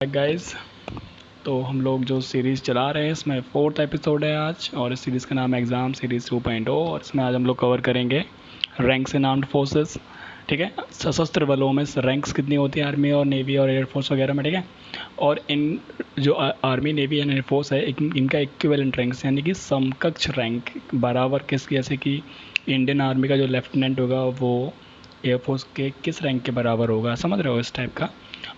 Guys, तो हम लोग जो सीरीज़ चला रहे हैं इसमें 4th एपिसोड है आज, और इस सीरीज़ का नाम है एग्ज़ाम सीरीज़ 2.0। और इसमें आज हम लोग कवर करेंगे रैंक्स इन आर्म्ड फोर्सेस। ठीक है, सशस्त्र बलों में रैंक्स कितनी होती है आर्मी और नेवी और एयरफोर्स वगैरह में। ठीक है, और इन जो आर्मी नेवी एंड एयरफोर्स है इनका इक्विवेलेंट रैंक्स यानी कि समकक्ष रैंक बराबर जैसे कि इंडियन आर्मी का जो लेफ्टिनेंट होगा वो एयरफोर्स के किस रैंक के बराबर होगा, समझ रहे हो इस टाइप का।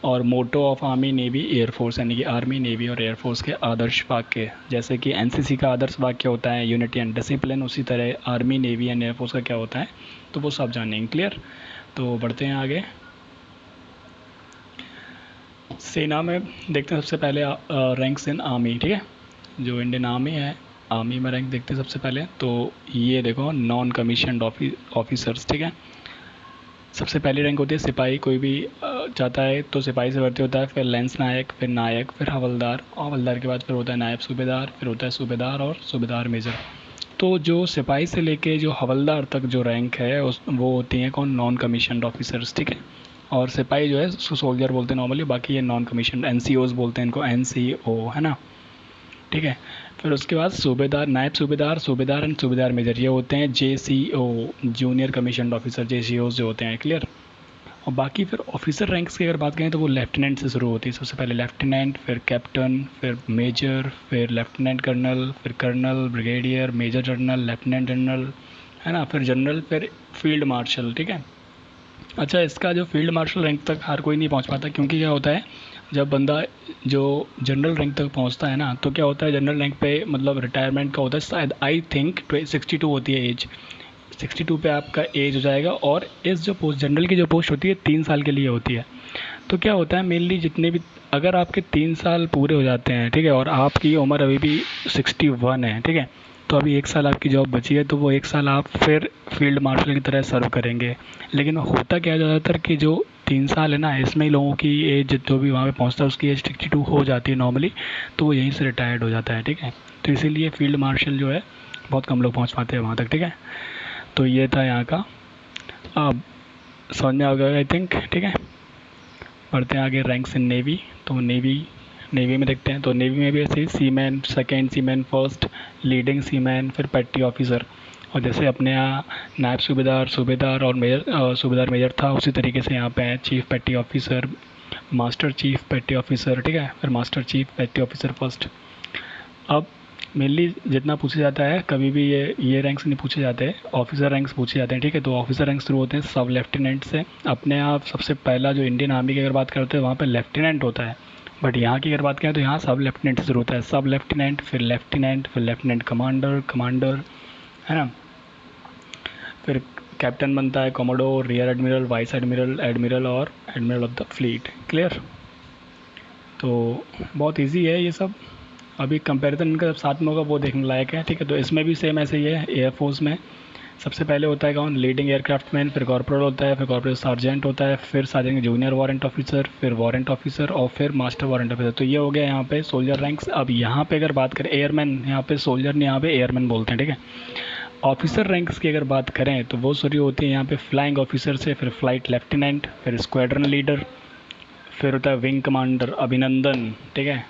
और motto of army navy air force यानी कि आर्मी नेवी और एयरफोर्स के आदर्श वाक्य, जैसे कि एनसीसी का आदर्श वाक्य होता है यूनिटी एंड डिसिप्लिन, उसी तरह आर्मी नेवी एंड एयरफोर्स का क्या होता है, तो वो सब जानेंगे। क्लियर, तो बढ़ते हैं आगे। सेना में देखते हैं सबसे पहले रैंक्स इन आर्मी। ठीक है, जो इंडियन आर्मी है, आर्मी में रैंक देखते हैं सबसे पहले। तो ये देखो नॉन कमीशन्ड ऑफिसर्स। ठीक है, सबसे पहली रैंक होती है सिपाही। कोई भी जाता है तो सिपाही से भर्ती होता है, फिर लेंस नायक, फिर नायक, फिर हवलदार, हवलदार के बाद फिर होता है नायब सूबेदार, फिर होता है सूबेदार और सूबेदार मेजर। तो जो सिपाही से लेके जो हवलदार तक जो रैंक है वो होती हैं कौन, नॉन कमीशन्ड ऑफिसर्स। ठीक है, और सिपाही जो है उसको सोल्जर बोलते हैं नॉर्मली, बाकी ये नॉन कमीशन्ड एनसीओज बोलते हैं इनको, एनसीओ है ना। ठीक है, फिर उसके बाद सूबेदार, नायब सूबेदार, सूबेदार एंड सूबेदार मेजर, ये होते हैं जेसीओ, जूनियर कमीशन्ड ऑफिसर, जेसीओज जो होते हैं। क्लियर, और बाकी फिर ऑफिसर रैंक्स की अगर बात करें तो वो लेफ्टिनेंट से शुरू होती है। सबसे पहले लेफ्टिनेंट, फिर कैप्टन, फिर मेजर, फिर लेफ्टिनेंट कर्नल, फिर colonel, brigadier, major general, lieutenant general है ना, फिर जनरल, फिर फील्ड मार्शल। ठीक है, अच्छा, इसका जो फील्ड मार्शल रैंक तक हर कोई नहीं पहुंच पाता, क्योंकि क्या होता है जब बंदा जो जनरल रैंक तक पहुंचता है ना, तो क्या होता है जनरल रैंक पे मतलब रिटायरमेंट का होता है शायद, आई थिंक 62 होती है एज, 62 पे आपका एज हो जाएगा। और इस जो पोस्ट जनरल की जो पोस्ट होती है 3 साल के लिए होती है। तो क्या होता है मेनली जितने भी, अगर आपके 3 साल पूरे हो जाते हैं, ठीक है, और आपकी उम्र अभी भी 61 है, ठीक है, तो अभी 1 साल आपकी जॉब बची है, तो वो 1 साल आप फिर फील्ड मार्शल की तरह सर्व करेंगे। लेकिन होता क्या ज़्यादातर कि जो 3 साल है ना, इसमें ही लोगों की एज, जो भी वहाँ पे पहुँचता है उसकी एज 62 हो जाती है नॉर्मली, तो वो यहीं से रिटायर्ड हो जाता है। ठीक है, तो इसीलिए फील्ड मार्शल जो है बहुत कम लोग पहुँच पाते हैं वहाँ तक। ठीक है, तो ये था यहाँ का, अब समझ में आ गया आई थिंक। ठीक है, बढ़ते हैं आगे, रैंक्स इन नेवी। तो नेवी में देखते हैं, तो नेवी में भी ऐसे ही seaman, second seaman, first leading seaman, फिर पेटी ऑफिसर। और जैसे अपने यहाँ नायब सूबेदार, सूबेदार और मेजर, सूबेदार मेजर था, उसी तरीके से यहाँ पे है चीफ पेटी ऑफिसर, मास्टर चीफ पेटी ऑफिसर। ठीक है, फिर मास्टर चीफ पेटी ऑफिसर फर्स्ट। अब मेनली जितना पूछा जाता है, कभी भी ये रैंक्स नहीं पूछे जाते, ऑफिसर रैंक्स पूछे जाते हैं। ठीक है, तो ऑफिसर रैंक्स शुरू होते हैं सब लेफ्टिनेंट से। अपने आप सबसे पहला जो इंडियन आर्मी की अगर बात करते हैं वहाँ पे लेफ्टिनेंट होता है, बट यहाँ की अगर बात करें तो यहाँ सब लेफ्टिनेंट से शुरू होता है, सब लेफ्टिनेंट, फिर लेफ्टिनेंट, फिर लेफ्टिनेंट कमांडर, कमांडर है ना, फिर कैप्टन बनता है, commodore, rear admiral, vice admiral, admiral और admiral of the fleet. Clear, तो बहुत ईजी है ये सब। अभी कंपैरिजन इनका जब साथ में होगा वो देखने लायक है। ठीक है, तो इसमें भी सेम ऐसे ही है। एयरफोर्स में सबसे पहले होता है कौन, लीडिंग एयरक्राफ्टमैन, फिर कॉर्पोरल होता है, फिर कॉर्पोरल सार्जेंट होता है, फिर सार्जेंट जूनियर वारंट ऑफिसर, फिर वारंट ऑफिसर और फिर मास्टर वारंट ऑफिसर। तो ये हो गया यहाँ पे सोल्जर रैंक्स। अब यहाँ पे अगर बात करें एयरमैन, यहाँ पे सोल्जर नहीं, यहाँ पे एयरमैन बोलते हैं। ठीक है, ऑफिसर रैंक्स की अगर बात करें तो वो शुरू होती है यहाँ पे फ्लाइंग ऑफिसर से, फिर फ्लाइट लेफ्टिनेंट, फिर स्क्वाड्रन लीडर, फिर होता है विंग कमांडर अभिनंदन। ठीक है,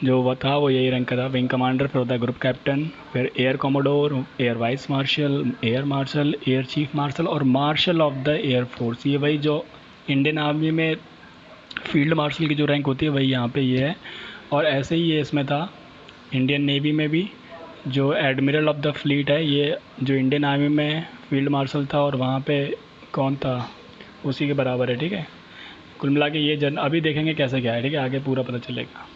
जो वो था वो यही रैंक का था, विंग कमांडर, फिर होता है ग्रुप कैप्टन, फिर air commodore, air vice marshal, air chief marshal और marshal of the air force. ये वही जो इंडियन आर्मी में फील्ड मार्शल की जो रैंक होती है वही यहाँ पे ये है। और ऐसे ही ये इसमें था इंडियन नेवी में भी, जो एडमिरल ऑफ द फ्लीट है, ये जो इंडियन आर्मी में फील्ड मार्शल था और वहाँ पे कौन था, उसी के बराबर है। ठीक है, कुल मिला के ये अभी देखेंगे कैसे क्या है। ठीक है, आगे पूरा पता चलेगा।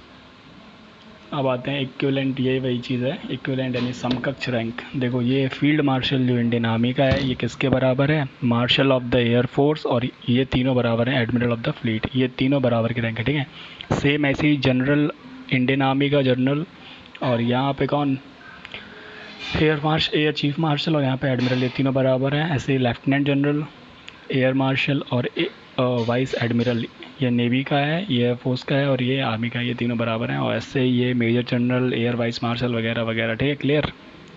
अब आते हैं इक्विवेलेंट, ये वही चीज़ है इक्विवेलेंट यानी समकक्ष रैंक। देखो ये फील्ड मार्शल जो इंडियन आर्मी का है ये किसके बराबर है, martial of the air force, और ये तीनों बराबर हैं एडमिरल ऑफ द फ्लीट, ये तीनों बराबर की रैंक है। ठीक है, सेम ऐसे ही जनरल, इंडियन आर्मी का जनरल, और यहाँ पे कौन, एयर चीफ मार्शल, और यहाँ पे एडमिरल, ये तीनों बराबर हैं। ऐसे ही लेफ्टिनेंट जनरल, एयर मार्शल और वाइस एडमिरल, ये नेवी का है, ये एयरफोर्स का है और ये आर्मी का है, ये तीनों बराबर हैं। और ऐसे ये major general, air vice marshal वगैरह वगैरह। ठीक है, क्लियर,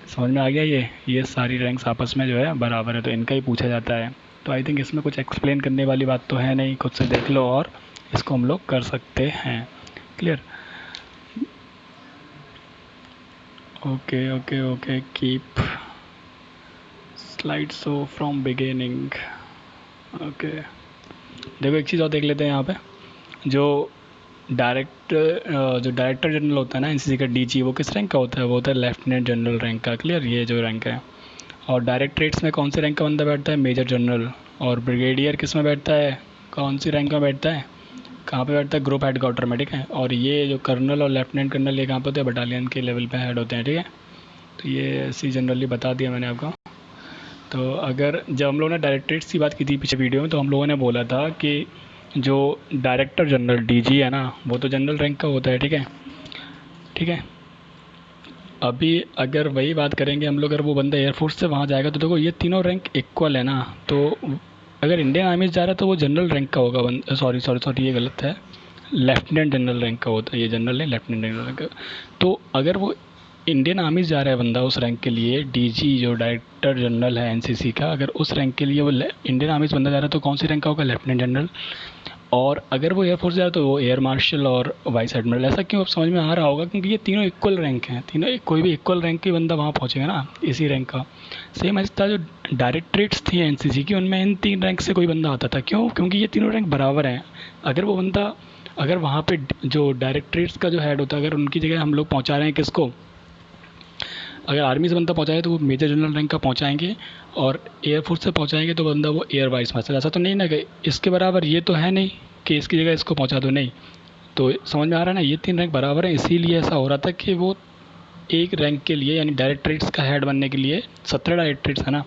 समझ में आ गया। ये सारी रैंक्स आपस में जो है बराबर है, तो इनका ही पूछा जाता है। तो आई थिंक इसमें कुछ एक्सप्लेन करने वाली बात तो है नहीं, खुद से देख लो और इसको हम लोग कर सकते हैं। Clear. Okay okay okay, keep slide show from beginning. Okay, देखो एक चीज़ और देख लेते हैं यहाँ पे। जो डायरेक्टर जनरल होता है ना एनसीसी का, डीजी, वो किस रैंक का होता है? वो होता है लेफ्टिनेंट जनरल रैंक का। क्लियर, ये जो रैंक है। और डायरेक्टरेट्स में कौन से रैंक का बंदा बैठता है? Major general. और ब्रिगेडियर किस में बैठता है? कौन सी रैंक में बैठता है? कहाँ पे बैठता है? ग्रुप हेड क्वार्टर में, ठीक है। और ये जो कर्नल और लेफ्टिनेंट कर्नल, ये कहाँ पे होते हैं? बटालियन के लेवल पे हेड होते हैं, ठीक है। तो ये ऐसी जनरली बता दिया मैंने आपको। तो अगर जब हम लोगों ने डायरेक्टरेट्स की बात की थी पीछे वीडियो में, तो हम लोगों ने बोला था कि जो डायरेक्टर जनरल डीजी है ना, वो तो जनरल रैंक का होता है, ठीक है, ठीक है। अभी अगर वही बात करेंगे हम लोग, अगर वो बंदा एयरफोर्स से वहाँ जाएगा, तो देखो ये तीनों रैंक इक्वल है ना। तो अगर इंडियन आर्मी से जा रहा है तो वो जनरल रैंक का होगा। सॉरी सॉरी सॉरी, ये गलत है। लेफ्टिनेंट जनरल रैंक का होता है, ये जनरल है, लेफ्टिनेंट जनरल रैंक का। तो अगर वो इंडियन आर्मी से जा रहा है बंदा उस रैंक के लिए, डीजी जो डायरेक्टर जनरल है एनसीसी का, अगर उस रैंक के लिए वो इंडियन आर्मी से बंदा जा रहा है, तो कौन सी रैंक का होगा? Lieutenant general. और अगर वो एयरफोर्स जा रहा है तो वो एयर मार्शल और वाइस एडमिरल। ऐसा क्यों? अब समझ में आ रहा होगा, क्योंकि ये तीनों इक्वल रैंक हैं। तीनों कोई भी इक्वल रैंक के बंदा वहाँ पहुँचेगा ना, इसी रैंक का। सेम ऐसा था जो डायरेक्टरेट्स थी एनसीसी की, उनमें इन तीन रैंक से कोई बंदा आता था। क्यों? क्योंकि ये तीनों रैंक बराबर हैं। अगर वो बंदा, अगर वहाँ पे जो डायरेक्टरेट्स का जो हेड होता है, अगर उनकी जगह हम लोग पहुँचा रहे हैं किसको, अगर आर्मी से बंदा पहुँचाए तो वो मेजर जनरल रैंक का पहुँचाएंगे, और एयरफोर्स से पहुँचाएंगे तो बंदा वो एयर वाइस मार्शल। ऐसा तो नहीं ना कि इसके बराबर ये तो है नहीं कि इसकी जगह इसको पहुँचा दो, नहीं। तो समझ में आ रहा है ना, ये तीन रैंक बराबर है। इसीलिए ऐसा हो रहा था कि वो एक रैंक के लिए, यानी डायरेक्टरेट्स का हेड बनने के लिए 17 डायरेक्टरेट्स है ना,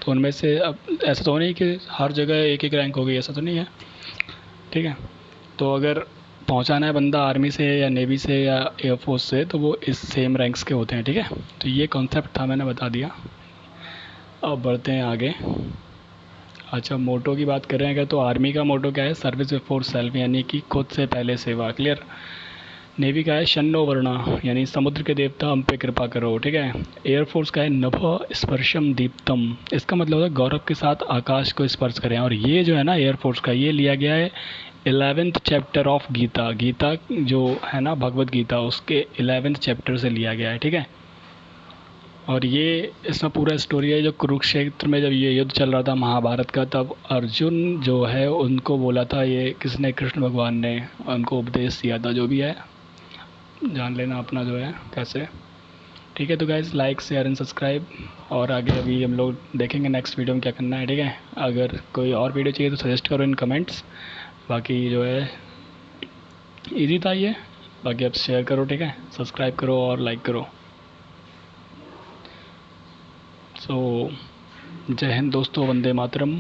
तो उनमें से अब ऐसा तो नहीं कि हर जगह एक एक रैंक हो गई, ऐसा तो नहीं है, ठीक है। तो अगर पहुंचाना है बंदा आर्मी से या नेवी से या एयरफोर्स से, तो वो इस सेम रैंक्स के होते हैं, ठीक है। तो ये कॉन्सेप्ट था, मैंने बता दिया। अब बढ़ते हैं आगे। अच्छा, मोटो की बात करें अगर, तो आर्मी का मोटो क्या है? सर्विस बिफोर सेल्फ, यानी कि खुद से पहले सेवा। क्लियर। नेवी का है शन्नो वर्णा, यानी समुद्र के देवता हम पे कृपा करो, ठीक है। एयरफोर्स का है नभ स्पर्शम दीप्तम, इसका मतलब होता है गौरव के साथ आकाश को स्पर्श करें। और ये जो है ना एयरफोर्स का, ये लिया गया है 11th chapter of Gita. Gita जो है ना, भगवत गीता, उसके 11th चैप्टर से लिया गया है, ठीक है। और ये इसमें पूरा स्टोरी है, जो कुरुक्षेत्र में जब ये युद्ध चल रहा था महाभारत का, तब अर्जुन जो है उनको बोला था, ये किसने? कृष्ण भगवान ने उनको उपदेश दिया था। जो भी है जान लेना अपना जो है कैसे, ठीक है। तो guys, like share and subscribe. और आगे अभी हम लोग देखेंगे नेक्स्ट वीडियो में क्या करना है, ठीक है। अगर कोई और वीडियो चाहिए तो सजेस्ट करो इन कमेंट्स। बाकी जो है इजी था ये। बाकी आप शेयर करो, ठीक है, सब्सक्राइब करो और लाइक करो। सो जय हिंद दोस्तों, वंदे मातरम।